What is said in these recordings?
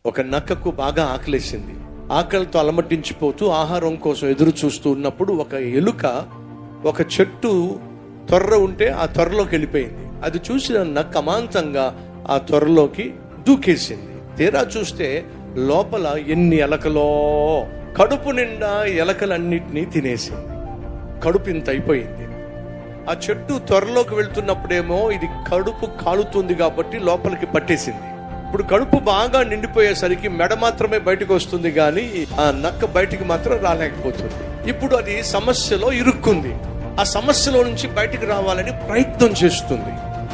ఒక నక్కకు బాగా ఆకలేసింది. ఆకలితో అలమటించిపోతూ ఆహారం కోసం ఎదురు చూస్తూ ఉన్నప్పుడు ఒక ఎలుక ఒక చెట్టు తొర్ర ఉంటే ఆ తొర్రలోకి వెళ్ళిపోయింది. అది చూసిన నక్క అమాంతంగా ఆ తొర్రలోకి దూకేసింది. తీరా చూస్తే లోపల ఎన్ని ఎలకలో, కడుపు నిండా ఎలకలన్నిటినీ తినేసింది. కడుపు ఇంత అయిపోయింది. ఆ చెట్టు త్వరలోకి వెళ్తున్నప్పుడేమో ఇది కడుపు కాలుతుంది కాబట్టి లోపలికి పట్టేసింది. ఇప్పుడు కడుపు బాగా నిండిపోయేసరికి మెడ మాత్రమే బయటకు వస్తుంది, కానీ ఆ నక్క బయటికి మాత్రం రాలేకపోతుంది. ఇప్పుడు అది సమస్యలో ఇరుక్కుంది. ఆ సమస్యలో నుంచి బయటికి రావాలని ప్రయత్నం చేస్తుంది.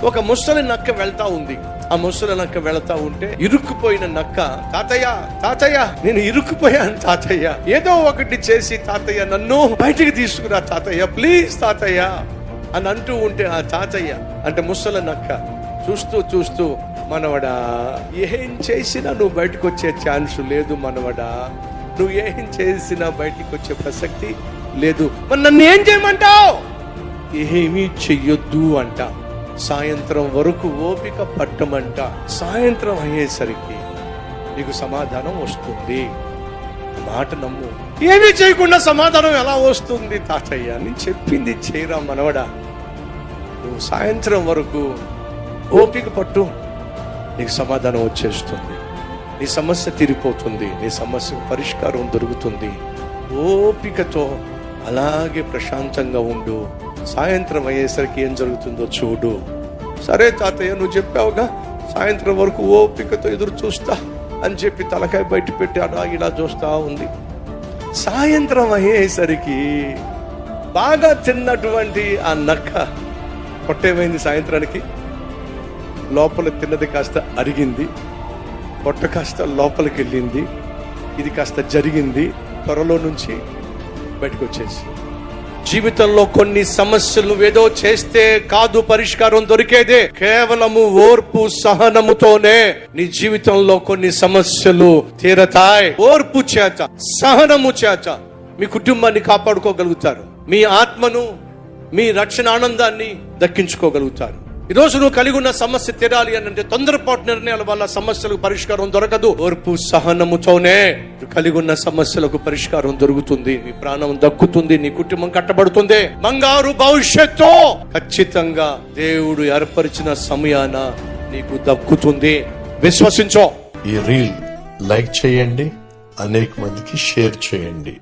ఒక ముసలి నక్క వెళ్తా ఉంది. ఆ ముసలి నక్క వెళ్తా ఉంటే ఇరుక్కుపోయిన నక్క, తాతయ్య తాతయ్య నేను ఇరుక్కుపోయాను తాతయ్య, ఏదో ఒకటి చేసి తాతయ్య నన్ను బయటికి తీసుకురా తాతయ్య, ప్లీజ్ తాతయ్య అని అంటూ ఉంటే ఆ తాతయ్య అంటే ముసలి నక్క చూస్తూ చూస్తూ, మనవడా ఏం చేసినా నువ్వు బయటకు వచ్చే ఛాన్స్ లేదు మనవడా, నువ్వు ఏం చేసినా బయటికి వచ్చే ప్రసక్తి లేదు, మరి నన్ను ఏం చేయమంటావు? ఏమీ చెయ్యొద్దు అంట. సాయంత్రం వరకు ఓపిక పట్టమంట. సాయంత్రం అయ్యేసరికి నీకు సమాధానం వస్తుంది. మాట నమ్ము. ఏమీ చేయకుండా సమాధానం ఎలా వస్తుంది తాతయ్య? నేను చెప్పింది చేయరా మనవడా, నువ్వు సాయంత్రం వరకు ఓపిక పట్టు, నీకు సమాధానం వచ్చేస్తుంది. నీ సమస్య తీరిపోతుంది. నీ సమస్యకు పరిష్కారం దొరుకుతుంది. ఓపికతో అలాగే ప్రశాంతంగా ఉండు. సాయంత్రం అయ్యేసరికి ఏం జరుగుతుందో చూడు. సరే తాతయ్య నువ్వు చెప్పావుగా, సాయంత్రం వరకు ఓపికతో ఎదురు చూస్తా అని చెప్పి తలకాయ బయట పెట్టి అలా ఇలా చూస్తా ఉంది. సాయంత్రం అయ్యేసరికి బాగా తిన్నటువంటి ఆ నక్క పొట్టేమైంది, సాయంత్రానికి లోపల తిన్నది కాస్త అరిగింది, పొట్ట కాస్త లోపలికి వెళ్ళింది, ఇది కాస్త జరిగింది, త్వరలో నుంచి బయటకు వచ్చేసి. జీవితంలో కొన్ని సమస్యలు ఏదో చేస్తే కాదు పరిష్కారం దొరికేదే, కేవలము ఓర్పు సహనముతోనే నీ జీవితంలో కొన్ని సమస్యలు తీరతాయి. ఓర్పు చేత, సహనము చేత మీ కుటుంబాన్ని కాపాడుకోగలుగుతారు. మీ ఆత్మను, మీ రక్షణ ఆనందాన్ని దక్కించుకోగలుగుతారు. ఈరోజు నువ్వు కలిగి ఉన్న సమస్య తీరాలి అని అంటే తొందరపాటు నిర్ణయాల వల్ల సమస్యలకు పరిష్కారం దొరకదు. ఓర్పు సహనముతోనే కలిగి ఉన్న సమస్యలకు పరిష్కారం దొరుకుతుంది. నీ ప్రాణం దక్కుతుంది, నీ కుటుంబం కట్టబడుతుంది. బంగారు భవిష్యత్తు ఖచ్చితంగా దేవుడు ఏర్పరిచిన సమయాన నీకు దక్కుతుంది. విశ్వసించో. ఈ రీల్ లైక్ చేయండి, అనేక మందికి షేర్ చేయండి.